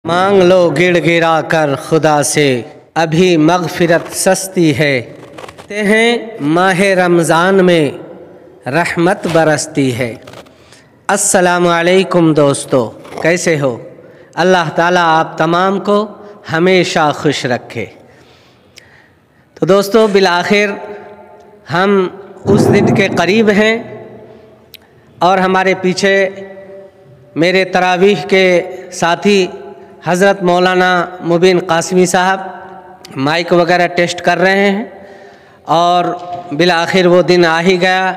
مانگ لو گڑ گڑا کر خدا سے، ابھی مغفرت سستی ہے۔ کہتے ہیں ماہ رمضان میں رحمت برستی ہے۔ السلام علیکم دوستو، کیسے ہو؟ اللہ تعالیٰ آپ تمام کو ہمیشہ خوش رکھے۔ تو دوستو، بالآخر ہم اس دن کے قریب ہیں اور ہمارے پیچھے میرے تراویح کے ساتھی حضرت مولانا مبین قاسمی صاحب مائک وغیرہ ٹیسٹ کر رہے ہیں اور بالآخر وہ دن آ ہی گیا،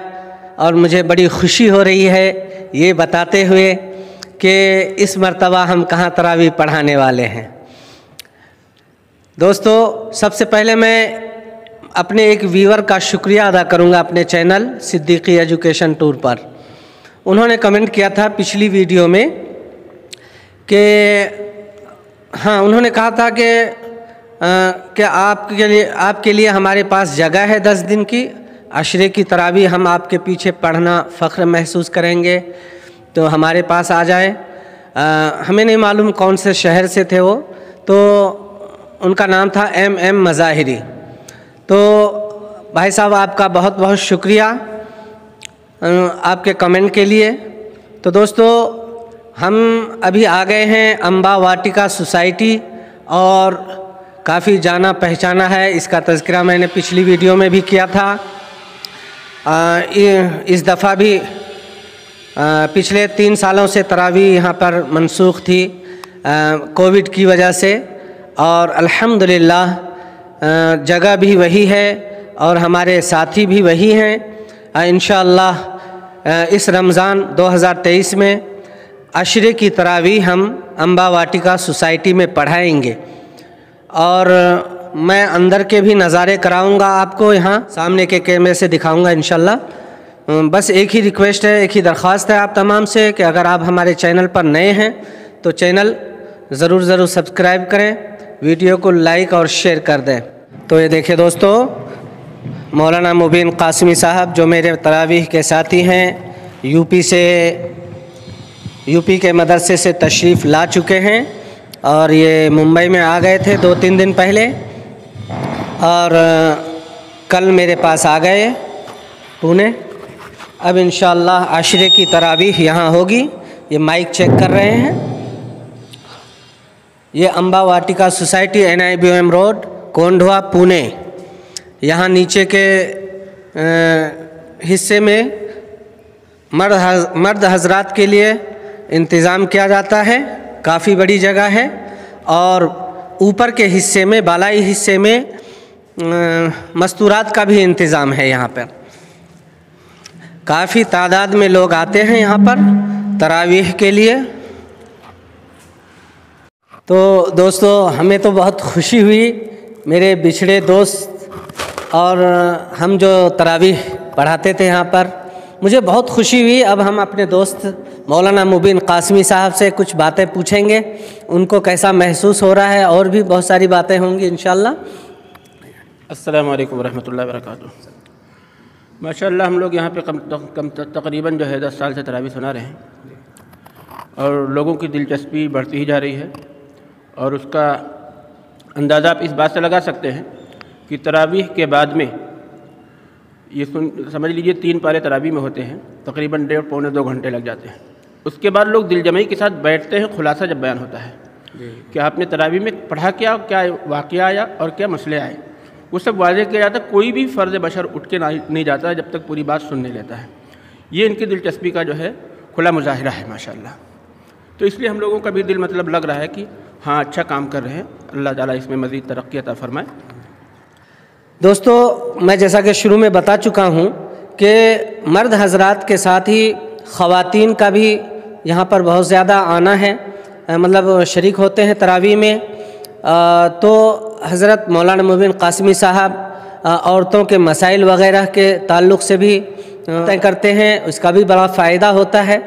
اور مجھے بڑی خوشی ہو رہی ہے یہ بتاتے ہوئے کہ اس مرتبہ ہم کہاں تراویح پڑھانے والے ہیں۔ دوستو، سب سے پہلے میں اپنے ایک ویور کا شکریہ ادا کروں گا اپنے چینل صدیقی ایجوکیشن ٹور پر۔ انہوں نے کمنٹ کیا تھا پچھلی ویڈیو میں کہ انہوں نے کہا تھا کہ آپ کے لیے ہمارے پاس جگہ ہے 10 دن کی عشرے کی تراویح ہم آپ کے پیچھے پڑھنا فخر محسوس کریں گے، تو ہمارے پاس آ جائیں۔ ہمیں نہیں معلوم کون سے شہر سے تھے وہ، تو ان کا نام تھا ایم مظاہری۔ تو بھائی صاحب، آپ کا بہت بہت شکریہ آپ کے کمنٹ کے لیے۔ تو دوستو، ہم ابھی آ گئے ہیں امبا واٹیکا سوسائٹی، اور کافی جانا پہچانا ہے، اس کا تذکرہ میں نے پچھلی ویڈیو میں بھی کیا تھا۔ اس دفعہ بھی پچھلے 3 سالوں سے تراویح یہاں پر منسوخ تھی کووڈ کی وجہ سے، اور الحمدللہ جگہ بھی وہی ہے اور ہمارے ساتھی بھی وہی ہیں۔ انشاءاللہ اس رمضان 2023 میں عشرے کی تراویح ہم امبا واٹیکا سوسائٹی میں پڑھائیں گے، اور میں اندر کے بھی نظارے کراؤں گا آپ کو، یہاں سامنے کے کیمرے سے دکھاؤں گا انشاءاللہ۔ بس ایک ہی ریکویسٹ ہے، ایک ہی درخواست ہے آپ تمام سے کہ اگر آپ ہمارے چینل پر نئے ہیں تو چینل ضرور سبسکرائب کریں، ویڈیو کو لائک اور شیئر کر دیں۔ تو یہ دیکھیں دوستو، مولانا مبین قاسمی صاحب جو میرے تراویح کے ساتھی ہیں، یو پی کے مدرسے سے تشریف لا چکے ہیں، اور یہ ممبئی میں آ گئے تھے 2-3 دن پہلے، اور کل میرے پاس آ گئے پونے۔ اب انشاءاللہ عشرے کی تراویح یہاں ہوگی۔ یہ مائک چیک کر رہے ہیں۔ یہ امبا واٹیکا سوسائٹی NIBOM روڈ، کونڈھوا، پونے۔ یہاں نیچے کے حصے میں مرد حضرات کے لیے انتظام کیا جاتا ہے، کافی بڑی جگہ ہے، اور اوپر کے حصے میں، بالائی حصے میں مستورات کا بھی انتظام ہے۔ یہاں پر کافی تعداد میں لوگ آتے ہیں یہاں پر تراویح کے لیے۔ تو دوستو، ہمیں تو بہت خوشی ہوئی، میرے بچھڑے دوست اور ہم جو تراویح پڑھاتے تھے یہاں پر، مجھے بہت خوشی ہوئی۔ اب ہم اپنے دوست مولانا مبین قاسمی صاحب سے کچھ باتیں پوچھیں گے، ان کو کیسا محسوس ہو رہا ہے، اور بھی بہت ساری باتیں ہوں گی انشاءاللہ۔ السلام علیکم ورحمۃ اللہ وبرکاتہ۔ ماشاءاللہ ہم لوگ یہاں پہ تقریباً 10 سال سے تراویح سنا رہے ہیں، اور لوگوں کی دلچسپی بڑھتی ہی جا رہی ہے، اور اس کا اندازہ آپ اس بات سے لگا سکتے ہیں کہ تراویح کے بعد میں یہ سمجھ لیجئے 3 پارے تراویح میں ہوتے ہیں، تقریباً 1.5-2 گھنٹے لگ جاتے ہیں۔ اس کے بعد لوگ دل جمعی کے ساتھ بیٹھتے ہیں، خلاصہ جب بیان ہوتا ہے کہ آپ نے تراویح میں پڑھا کیا واقعہ آیا اور کیا مسئلے آئے، وہ سب واضح کیا جاتا ہے۔ کوئی بھی فرد بشر اٹھ کے نہیں جاتا جب تک پوری بات سن نہیں لیتا ہے۔ یہ ان کی دلچسپی کا جو ہے کھلا مظاہرہ ہے ماشاءاللہ۔ تو اس لیے ہم لوگوں کا بھی دل لگ رہا ہے کہ ہاں، اچھا کام کر رہے ہیں، اللہ تعالیٰ اس میں مزید ترقی عطا فرمائے۔ دوستو، میں جیسا کہ شروع میں بتا چکا ہوں کہ مرد حضرات کے ساتھ ہی خواتین کا بھی یہاں پر بہت زیادہ آنا ہے، مطلب شریک ہوتے ہیں تراویح میں۔ تو حضرت مولانا مبین قاسمی صاحب عورتوں کے مسائل وغیرہ کے تعلق سے بھی طے کرتے ہیں، اس کا بھی بڑا فائدہ ہوتا ہے۔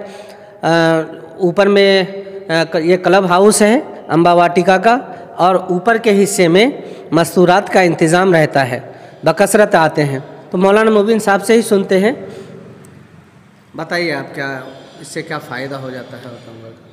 اوپر میں یہ کلب ہاؤس ہے امبا واٹیکا کا، اور اوپر کے حصے میں مستورات کا انتظام رہتا ہے، بکثرت آتے ہیں۔ تو مولانا مبین صاحب سے ہی سنتے ہیں، بتائیے آپ کیا اس سے کیا فائدہ ہو جاتا ہے؟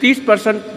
30%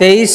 23